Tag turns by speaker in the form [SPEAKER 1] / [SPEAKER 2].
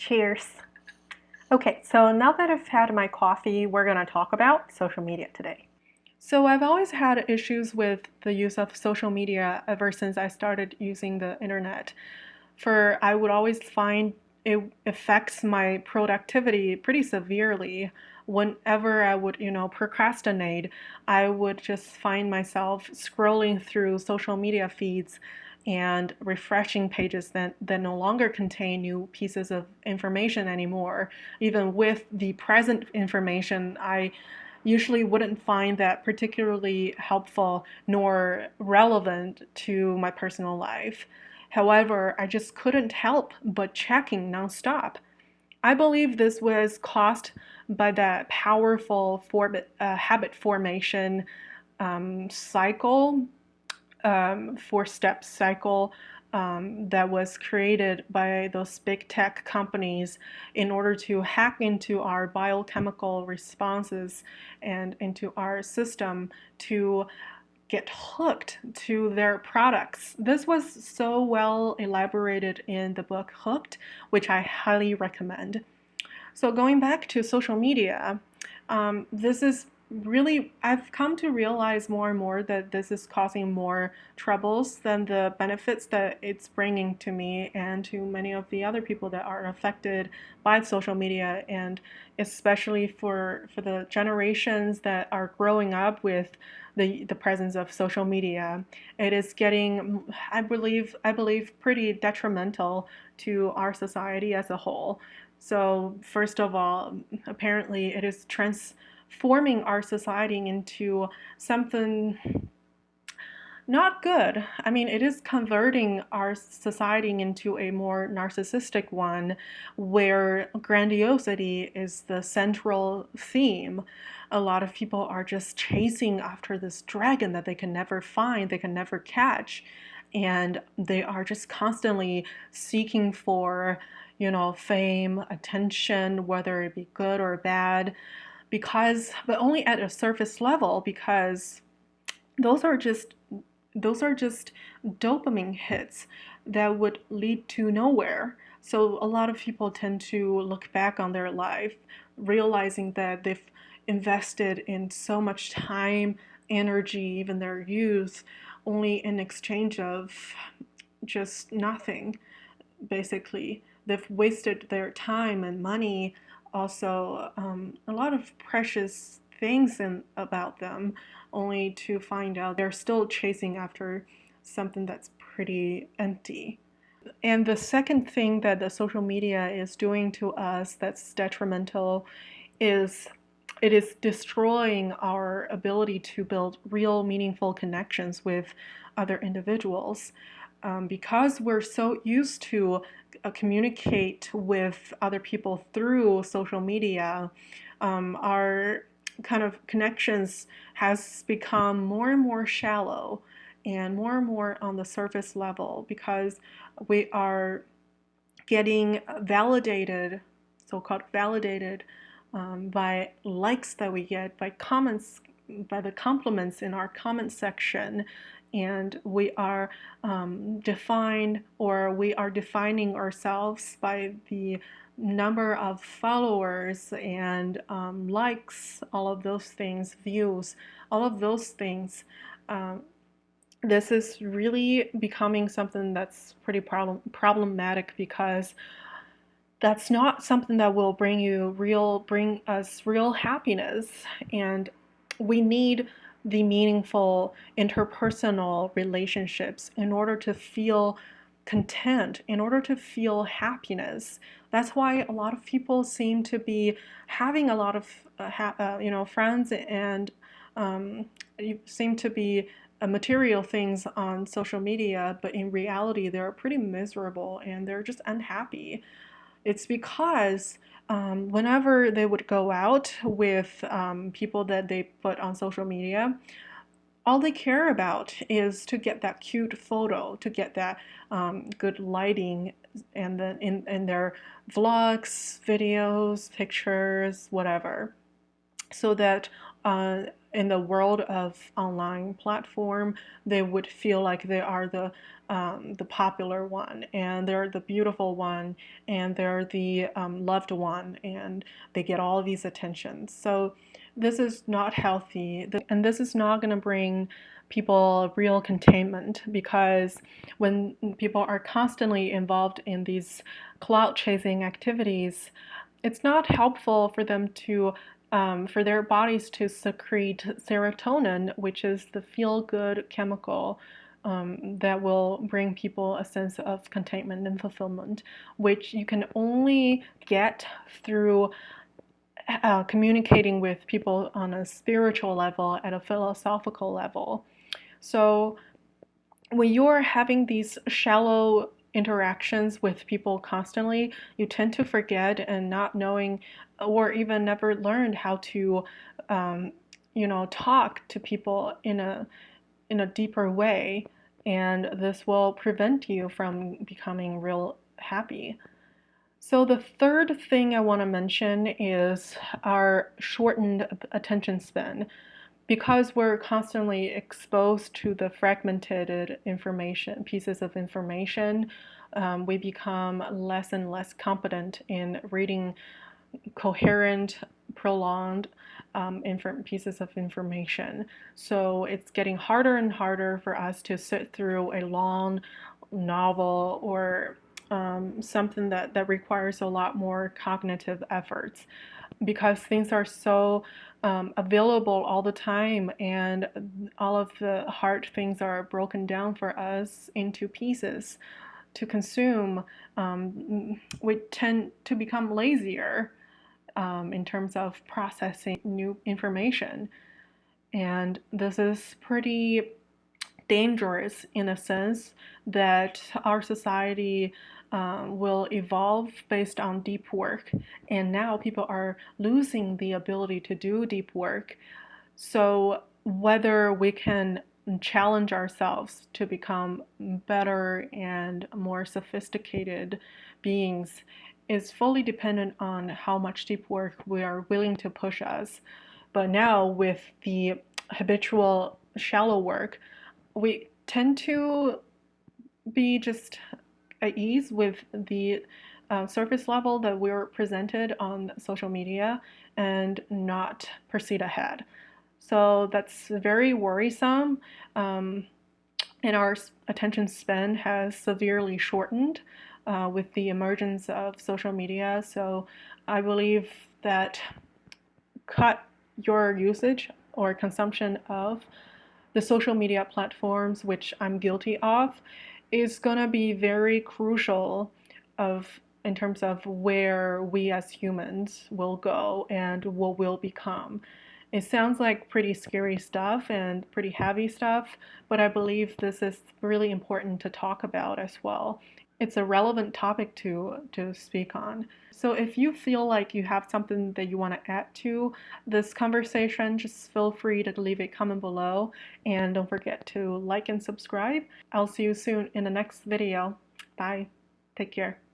[SPEAKER 1] Cheers. Okay, so now that I've had my coffee, we're going to talk about social media today. So I've always had issues with the use of social media ever since I started using the internet. For I would always find it affects my productivity pretty severely. Whenever I would, procrastinate, I would just find myself scrolling through social media feeds and refreshing pages that no longer contain new pieces of information anymore. Even with the present information, I usually wouldn't find that particularly helpful nor relevant to my personal life. However, I just couldn't help but checking nonstop. I believe this was caused by that powerful habit formation cycle, four-step cycle that was created by those big tech companies in order to hack into our biochemical responses and into our system to get hooked to their products. This was so well elaborated in the book Hooked, which I highly recommend. So going back to social media, this is really, I've come to realize more and more that this is causing more troubles than the benefits that it's bringing to me and to many of the other people that are affected by social media, and especially for the generations that are growing up with the presence of social media. It is getting, I believe pretty detrimental to our society as a whole. So first of all, apparently it is transforming our society into something not good. I mean, it is converting our society into a more narcissistic one where grandiosity is the central theme. A lot of people are just chasing after this dragon that they can never find, they can never catch. And they are just constantly seeking for, fame, attention, whether it be good or bad, but only at a surface level, because those are just those are just dopamine hits that would lead to nowhere. So a lot of people tend to look back on their life realizing that they've invested in so much time, energy, even their youth, only in exchange of just nothing, basically. They've wasted their time and money, also a lot of precious things about them, only to find out they're still chasing after something that's pretty empty. And the second thing that the social media is doing to us that's detrimental is it is destroying our ability to build real meaningful connections with other individuals. Because we're so used to communicate with other people through social media, our kind of connections has become more and more shallow and more on the surface level, because we are getting validated, so-called validated, by likes that we get, by comments, by the compliments in our comment section, and we are defined, or we are defining ourselves by the number of followers and likes, all of those things, views, all of those things. Um, this is really becoming something that's pretty problematic, because that's not something that will bring us real happiness. And we need the meaningful interpersonal relationships in order to feel content, in order to feel happiness. That's why a lot of people seem to be having a lot of friends, and seem to be material things on social media, but in reality they're pretty miserable and they're just unhappy. It's because whenever they would go out with people that they put on social media, all they care about is to get that cute photo, to get that good lighting, and then in their vlogs, videos, pictures, whatever, so that in the world of online platform, they would feel like they are the popular one, and they're the beautiful one, and they're the loved one, and they get all these attentions. So this is not healthy, and this is not going to bring people real containment, because when people are constantly involved in these cloud chasing activities, it's not helpful for them to for their bodies to secrete serotonin, which is the feel-good chemical that will bring people a sense of contentment and fulfillment, which you can only get through communicating with people on a spiritual level, at a philosophical level. So when you're having these shallow interactions with people constantly, you tend to forget and not knowing, or even never learned how to, talk to people in a deeper way, and this will prevent you from becoming real happy. So the third thing I want to mention is our shortened attention span. Because we're constantly exposed to the fragmented information, pieces of information, we become less and less competent in reading coherent, prolonged pieces of information. So it's getting harder and harder for us to sit through a long novel, or something that requires a lot more cognitive efforts, because things are so available all the time, and all of the hard things are broken down for us into pieces to consume. We tend to become lazier in terms of processing new information. And this is pretty dangerous, in a sense that our society will evolve based on deep work, and now people are losing the ability to do deep work. So whether we can challenge ourselves to become better and more sophisticated beings is fully dependent on how much deep work we are willing to push us. But now, with the habitual shallow work, we tend to be just at ease with the surface level that we're presented on social media, and not proceed ahead. So that's very worrisome. And our attention span has severely shortened with the emergence of social media. So I believe that cut your usage or consumption of the social media platforms, which I'm guilty of, is going to be very crucial in terms of where we as humans will go and what we'll become. It sounds like pretty scary stuff and pretty heavy stuff, but I believe this is really important to talk about as well. It's a relevant topic to speak on. So if you feel like you have something that you want to add to this conversation, just feel free to leave a comment below, and don't forget to like and subscribe. I'll see you soon in the next video. Bye. Take care.